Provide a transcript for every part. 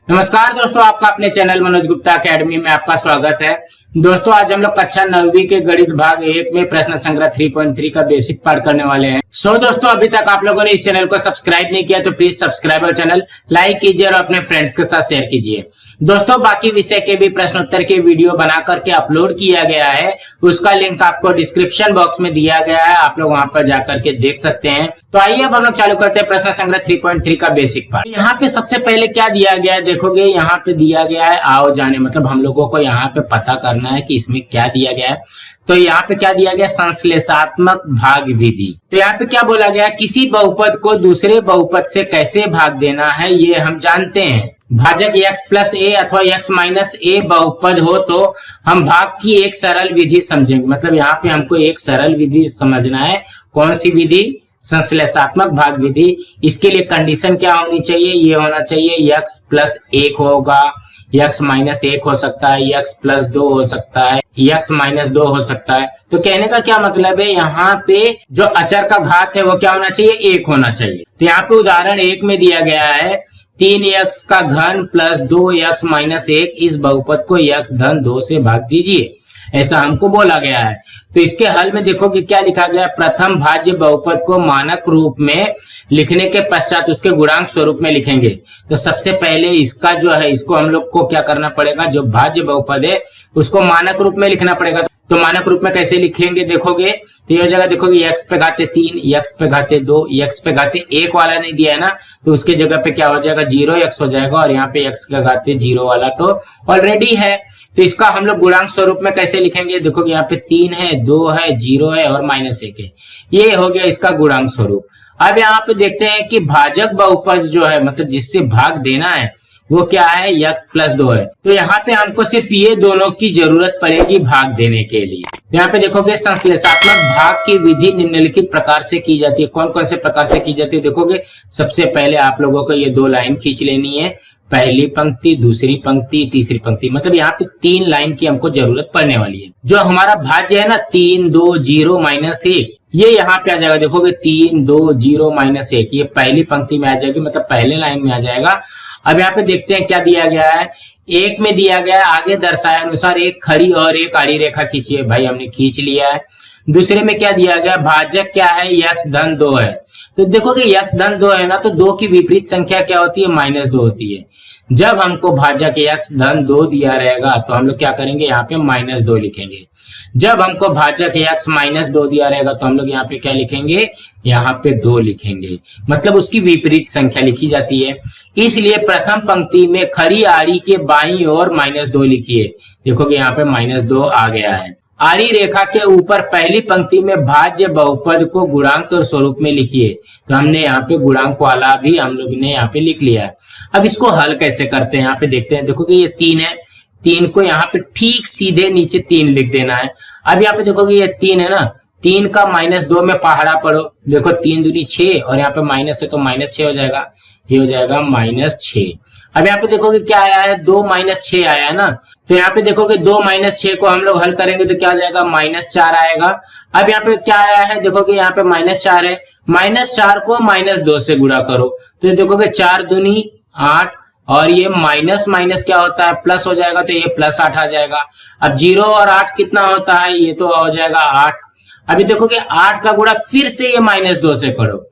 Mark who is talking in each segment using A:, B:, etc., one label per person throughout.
A: नमस्कार दोस्तों, आपका अपने चैनल मनोज गुप्ता अकेडमी में आपका स्वागत है। दोस्तों आज हम लोग कक्षा 9वीं के गणित भाग 1 में प्रश्न संग्रह 3.3 का बेसिक पार्ट करने वाले हैं। दोस्तों अभी तक आप लोगों ने इस चैनल को सब्सक्राइब नहीं किया तो प्लीज सब्सक्राइब और चैनल लाइक कीजिए और अपने फ्रेंड्स के साथ शेयर कीजिए। दोस्तों बाकी विषय के भी प्रश्नोत्तर के वीडियो बना करके अपलोड किया गया है, उसका लिंक आपको डिस्क्रिप्शन बॉक्स में दिया गया है, आप लोग वहां पर जाकर के देख सकते हैं। तो आइए अब हम लोग चालू करते हैं प्रश्न संग्रह 3.3 का बेसिक पार्ट। यहाँ पे सबसे पहले क्या दिया गया है, देखोगे यहाँ पे दिया गया है आओ जाने, मतलब हम लोगों को यहाँ पे पता करना है कि इसमें क्या दिया गया है। तो यहाँ पे क्या दिया गया, संश्लेषात्मक भाग विधि। तो यहाँ पे क्या बोला गया, किसी बहुपद को दूसरे बहुपद से कैसे भाग देना है ये हम जानते हैं। भाजक x प्लस ए अथवा x माइनस ए बहुपद हो तो हम भाग की एक सरल विधि समझेंगे। मतलब यहाँ पे हमको एक सरल विधि समझना है। कौन सी विधि? संश्लेषात्मक भाग विधि। इसके लिए कंडीशन क्या होनी चाहिए, ये होना चाहिए x प्लस 1 होगा, x माइनस 1 हो सकता है, x प्लस 2 हो सकता है, x माइनस 2 हो सकता है। तो कहने का क्या मतलब है, यहाँ पे जो अचर का घात है वो क्या होना चाहिए, 1 होना चाहिए। तो यहाँ पे उदाहरण 1 में दिया गया है 3x का घन प्लस 2x माइनस 1, इस बहुपद को x धन 2 से भाग दीजिए, ऐसा हमको बोला गया है। तो इसके हल में देखोगे क्या लिखा गया है, प्रथम भाज्य बहुपद को मानक रूप में लिखने के पश्चात उसके गुणांक स्वरूप में लिखेंगे। तो सबसे पहले इसका जो है, इसको हम लोग को क्या करना पड़ेगा, जो भाज्य बहुपद है उसको मानक रूप में लिखना पड़ेगा। तो मानक रूप में कैसे लिखेंगे देखोगे, तो ये जगह देखोगे x पे घाते 3, x पे घाते 2, x पे घाते 1 वाला नहीं दिया है ना, तो उसके जगह पे क्या हो जाएगा, 0x हो जाएगा। और यहाँ पे x का घाते 0 वाला तो ऑलरेडी है। तो इसका हम लोग गुणांक स्वरूप में कैसे लिखेंगे, देखोगे यहाँ पे 3 है, 2 है, 0 है और माइनस 1 है। ये हो गया इसका गुणांक स्वरूप। अब यहाँ पे देखते हैं कि भाजक बहुपद जो है, मतलब जिससे भाग देना है वो क्या है, x प्लस 2 है। तो यहाँ पे हमको सिर्फ ये दोनों की जरूरत पड़ेगी भाग देने के लिए। यहाँ पे देखोगे संश्लेषात्मक भाग की विधि निम्नलिखित प्रकार से की जाती है। कौन कौन से प्रकार से की जाती है देखोगे, सबसे पहले आप लोगों को ये 2 लाइन खींच लेनी है, पहली पंक्ति, दूसरी पंक्ति, तीसरी पंक्ति। मतलब यहाँ पे 3 लाइन की हमको जरूरत पड़ने वाली है। जो हमारा भाज्य है ना 3, 2, 0, माइनस 1, ये यहाँ पे आ जाएगा। देखोगे 3, 2, 0, माइनस 1, ये पहली पंक्ति में आ जाएगी, मतलब पहले लाइन में आ जाएगा। अब यहाँ पे देखते हैं क्या दिया गया है, 1 में दिया गया है आगे दर्शाए अनुसार एक खड़ी और एक आड़ी रेखा खींचिए। भाई हमने खींच लिया है। दूसरे में क्या दिया गया, भाजक क्या है, x धन 2 है। तो देखोगे x धन 2 है ना, तो 2 की विपरीत संख्या क्या होती है, माइनस 2 होती है। जब हमको भाजक x धन 2 दिया रहेगा तो हम लोग क्या करेंगे, यहाँ पे माइनस 2 लिखेंगे। जब हमको भाजक x माइनस 2 दिया रहेगा तो हम लोग यहाँ पे क्या लिखेंगे, यहाँ पे 2 लिखेंगे। मतलब उसकी विपरीत संख्या लिखी जाती है। इसलिए प्रथम पंक्ति में खड़ी आड़ी के बाईं ओर माइनस 2 लिखिए। देखोगे यहाँ पे माइनस 2 आ गया है। आड़ी रेखा के ऊपर पहली पंक्ति में भाज्य बहुपद को गुणांक स्वरूप में लिखिए। तो हमने यहाँ पे गुणांक वाला भी हम लोग ने यहाँ पे लिख लिया है। अब इसको हल कैसे करते हैं, यहाँ पे देखते हैं। देखोगे ये 3 है, 3 को यहाँ पे ठीक सीधे नीचे 3 लिख देना है। अब यहाँ पे देखोगे ये 3 है ना, 3 का माइनस 2 में पहाड़ा पड़ो। देखो 3 दूनी 6 और यहाँ पे माइनस है तो माइनस 6 हो जाएगा, ये हो जाएगा माइनस 6। अब यहाँ पे देखोगे क्या आया है, 2 माइनस 6 आया है ना। तो यहाँ पे देखोगे 2 माइनस 6 को हम लोग हल करेंगे तो क्या आ जाएगा, माइनस 4 आएगा। अब यहाँ पे क्या आया है, देखोगे यहाँ पे माइनस 4 है, माइनस 4 को माइनस 2 से गुणा करो तो देखोगे 4 दूनी 8 और ये माइनस माइनस क्या होता है, प्लस हो जाएगा, तो ये प्लस 8 आ जाएगा। अब 0 और 8 कितना होता है, ये तो हो जाएगा 8। अभी देखोगे 8 का गुणा फिर से ये माइनस 2 से करो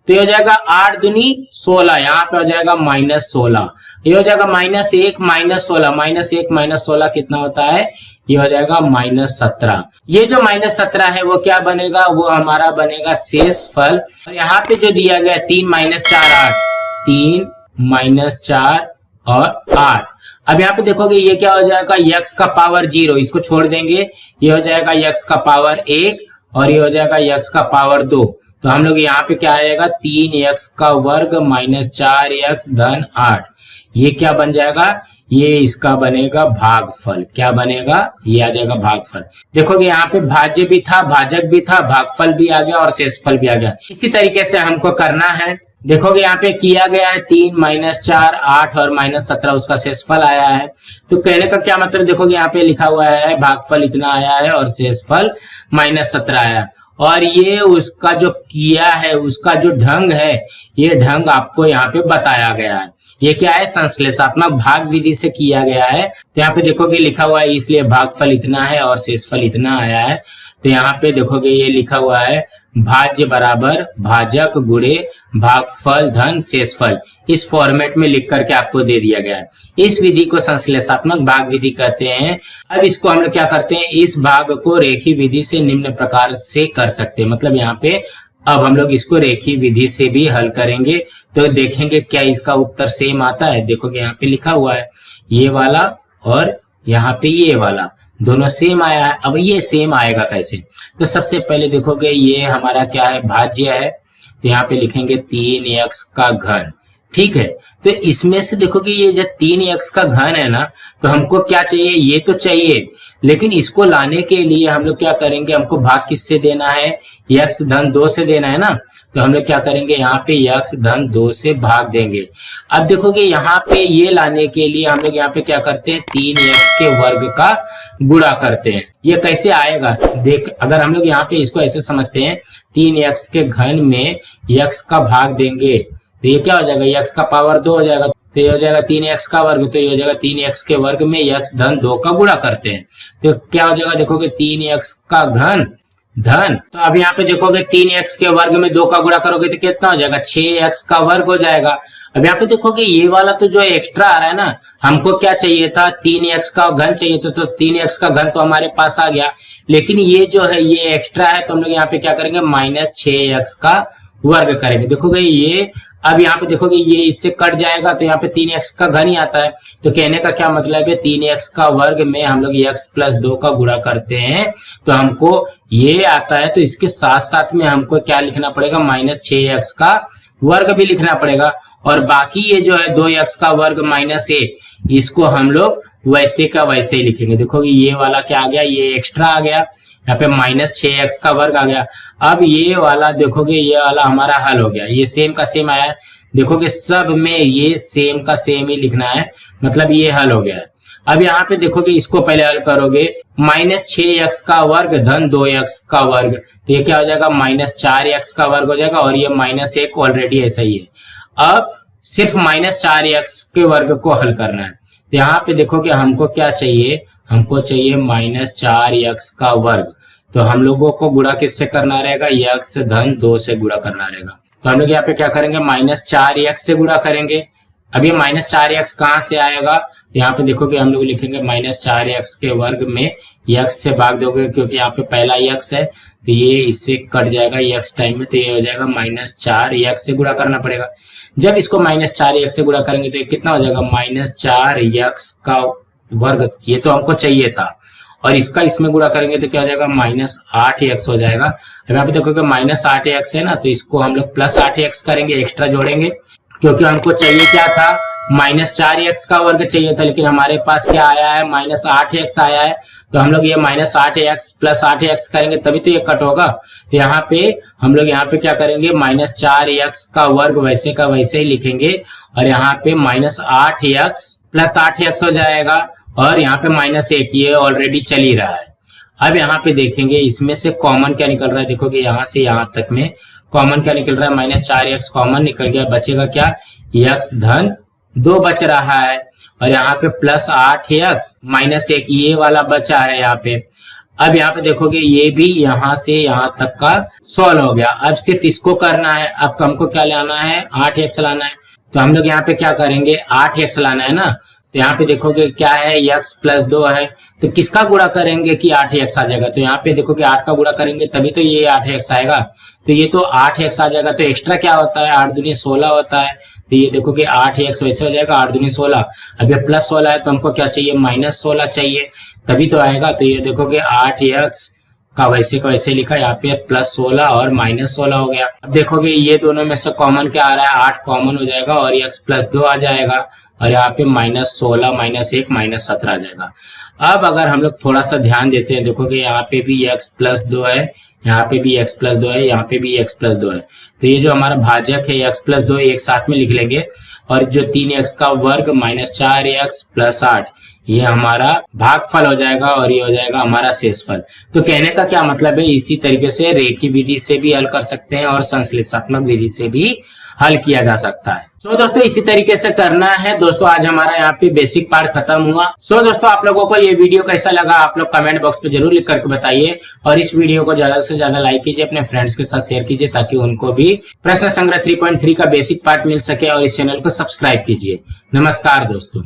A: तो ये हो जाएगा 8 दूनी 16, यहाँ पे हो जाएगा माइनस 16। ये हो जाएगा माइनस 1 माइनस 16, माइनस 1 माइनस 16 कितना होता है, ये हो जाएगा माइनस 17। ये जो माइनस 17 है वो क्या बनेगा, वो हमारा बनेगा शेष फल। और यहाँ पे जो दिया गया 3 माइनस 4 8, 3 माइनस 4 और 8। अब यहाँ पे देखोगे ये क्या हो जाएगा, x का पावर 0, इसको छोड़ देंगे, ये हो जाएगा x का पावर 1 और ये हो जाएगा x का पावर 2। तो हम लोग यहाँ पे क्या आएगा, 3x का वर्ग माइनस 4x धन 8। ये क्या बन जाएगा, ये इसका बनेगा भागफल। क्या बनेगा, ये आ जाएगा भागफल। देखोगे यहाँ पे भाज्य भी था, भाजक भी था, भागफल भी आ गया और शेषफल भी आ गया। इसी तरीके से हमको करना है। देखोगे यहाँ पे किया गया है 3 माइनस 4 8 और माइनस 17, उसका शेषफल आया है। तो कहने का क्या मतलब, देखोगे यहाँ पे लिखा हुआ है भागफल इतना आया है और शेषफल माइनस 17 आया है। और ये उसका जो किया है, उसका जो ढंग है, ये ढंग आपको यहाँ पे बताया गया है। ये क्या है, संश्लेषात्मक भाग विधि से किया गया है। तो यहाँ पे देखोगे लिखा हुआ है इसलिए भागफल इतना है और शेषफल इतना आया है। तो यहाँ पे देखोगे ये लिखा हुआ है भाज्य बराबर भाजक गुणे भागफल धन शेषफल, इस फॉर्मेट में लिख करके आपको दे दिया गया है। इस विधि को संश्लेषात्मक भाग विधि कहते हैं। अब इसको हम लोग क्या करते हैं, इस भाग को रेखीय विधि से निम्न प्रकार से कर सकते हैं। मतलब यहाँ पे अब हम लोग इसको रेखीय विधि से भी हल करेंगे तो देखेंगे क्या इसका उत्तर सेम आता है। देखोगे यहाँ पे लिखा हुआ है ये वाला और यहाँ पे ये वाला दोनों सेम आया है। अब ये सेम आएगा कैसे, तो सबसे पहले देखोगे ये हमारा क्या है, भाज्य है। तो यहाँ पे लिखेंगे 3x का घन, ठीक है। तो इसमें से देखोगे ये जो 3x का घन है ना, तो हमको क्या चाहिए, ये तो चाहिए, लेकिन इसको लाने के लिए हम लोग क्या करेंगे, हमको भाग किससे देना है, x धन 2 से देना है ना। तो हम लोग क्या करेंगे, यहाँ पे x धन 2 से भाग देंगे। अब देखोगे यहाँ पे ये लाने के लिए हम लोग यहाँ पे क्या करते हैं, 3x के वर्ग का गुणा करते हैं। ये कैसे आएगा देख, अगर हम लोग यहाँ पे इसको ऐसे समझते हैं, 3x के घन में x का भाग देंगे तो ये क्या हो जाएगा, x का पावर 2 हो जाएगा। तो ये हो जाएगा 3x का वर्ग, तो ये हो जाएगा 3x के वर्ग में x धन 2 का गुणा करते हैं। तो क्या हो जाएगा, देखोगे 3x का घन धन, तो अब यहाँ पे देखोगे 3x के वर्ग में 2 का गुणा करोगे तो कितना हो जाएगा, 6x का वर्ग हो जाएगा। अब यहाँ पे देखोगे ये वाला तो जो एक्स्ट्रा आ रहा है ना, हमको क्या चाहिए था, 3x का घन चाहिए था, तो 3x का घन तो हमारे पास आ गया, लेकिन ये जो है ये एक्स्ट्रा है, तो हम लोग यहाँ पे क्या करेंगे, -6x का वर्ग करेंगे। देखोगे ये, अब यहाँ पे देखोगे ये इससे कट जाएगा तो यहाँ पे 3x का घन ही आता है। तो कहने का क्या मतलब है, 3x का वर्ग में हम लोग x प्लस 2 का गुणा करते हैं तो हमको ये आता है। तो इसके साथ साथ में हमको क्या लिखना पड़ेगा, -6x का वर्ग भी लिखना पड़ेगा, और बाकी ये जो है 2x का वर्ग -1, इसको हम लोग वैसे का वैसे ही लिखेंगे। देखोगे ये वाला क्या आ गया, ये एक्स्ट्रा आ गया, यहाँ पे -6x का वर्ग आ गया। अब ये वाला देखोगे ये वाला हमारा हल हो गया, ये सेम का सेम आया है। देखोगे सब में ये सेम का सेम ही लिखना है, मतलब ये हल हो गया है। अब यहाँ पे देखोगे इसको पहले हल करोगे, -6x का वर्ग धन 2x का वर्ग, तो ये क्या हो जाएगा, -4x का वर्ग हो जाएगा, और ये -1 ऑलरेडी ऐसा ही है। अब सिर्फ -4x के वर्ग को हल करना है। तो यहाँ पे देखोगे हमको क्या चाहिए, हमको चाहिए -4x का वर्ग, तो हम लोगों को गुणा किससे करना रहेगा, x धन 2 से गुणा करना रहेगा। तो हम लोग यहाँ पे क्या करेंगे, -4x से गुणा करेंगे। अब ये -4x कहाँ से आएगा, यहाँ पे देखोगे हम लोग लिखेंगे -4x के वर्ग में x से भाग दोगे, क्योंकि यहाँ पे पहला x है तो ये इससे कट जाएगा x टाइम में, तो ये हो जाएगा -4x से गुणा करना पड़ेगा। जब इसको -4x से गुणा करेंगे तो ये कितना हो जाएगा, -4x का वर्ग, ये तो हमको चाहिए था, और इसका इसमें गुणा करेंगे तो क्या हो जाएगा, -8x हो जाएगा। अब यहाँ पे देखोगे -8x है ना, तो इसको हम लोग +8x करेंगे, एक्स्ट्रा जोड़ेंगे, क्योंकि हमको चाहिए क्या था, -4x का वर्ग चाहिए था, लेकिन हमारे पास क्या आया है, -8x आया है। तो हम लोग ये -8x + 8x करेंगे तभी तो ये कट होगा। तो यहाँ पे हम लोग यहाँ पे क्या करेंगे, -4x का वर्ग वैसे का वैसे ही लिखेंगे, और यहाँ पे -8x + 8x हो जाएगा, और यहाँ पे -1, ये ऑलरेडी चल ही रहा है। अब यहाँ पे देखेंगे इसमें से कॉमन क्या निकल रहा है, देखोगे यहाँ से यहाँ तक में कॉमन क्या निकल रहा है, -4x कॉमन निकल गया, बचेगा क्या, x धन 2 बच रहा है, और यहाँ पे +8x -1 ये वाला बचा है यहाँ पे। अब यहाँ पे देखोगे ये भी यहाँ से यहाँ तक का सॉल्व हो गया। अब सिर्फ इसको करना है, अब हमको क्या लाना है, 8x लाना है। तो हम लोग यहाँ पे क्या करेंगे, 8x लाना है ना, तो यहाँ पे देखोगे क्या है, x + 2 है, तो किसका गुणा करेंगे कि 8x आ जाएगा। तो यहाँ पे देखोगे 8 का गुणा करेंगे तभी तो ये 8x आएगा, तो ये तो 8x आ जाएगा। तो एक्स्ट्रा क्या होता है, 8 दूनी 16 होता है, तो ये देखोगे 8x वैसे हो जाएगा, 8 दूनी 16। अब ये +16 है तो हमको क्या चाहिए, -16 चाहिए, तभी तो आएगा। तो ये देखोगे 8x का वैसे लिखा, यहाँ पे +16 और -16 हो गया। अब देखोगे ये दोनों में से कॉमन क्या आ रहा है, 8 कॉमन हो जाएगा, और x + 2 आ जाएगा, और यहाँ पे -16 -1 -17 आ जाएगा। अब अगर हम लोग थोड़ा सा ध्यान देते हैं, देखोगे यहाँ पे भी x + 2 है, यहाँ पे भी x + 2 है, यहाँ पे भी x + 2 है, तो ये जो हमारा भाजक है x + 2 एक साथ में लिख लेंगे, और जो 3x का वर्ग -4x + 8 ये हमारा भागफल हो जाएगा और ये हो जाएगा हमारा शेषफल। तो कहने का क्या मतलब है, इसी तरीके से रेखीय विधि से भी हल कर सकते हैं और संश्लेषणात्मक विधि से भी हल किया जा सकता है। सो दोस्तों इसी तरीके से करना है। दोस्तों आज हमारा यहाँ पे बेसिक पार्ट खत्म हुआ। सो दोस्तों आप लोगों को ये वीडियो कैसा लगा आप लोग कमेंट बॉक्स पे जरूर लिख करके बताइए और इस वीडियो को ज्यादा से ज्यादा लाइक कीजिए, अपने फ्रेंड्स के साथ शेयर कीजिए ताकि उनको भी प्रश्न संग्रह 3.3 का बेसिक पार्ट मिल सके और इस चैनल को सब्सक्राइब कीजिए। नमस्कार दोस्तों।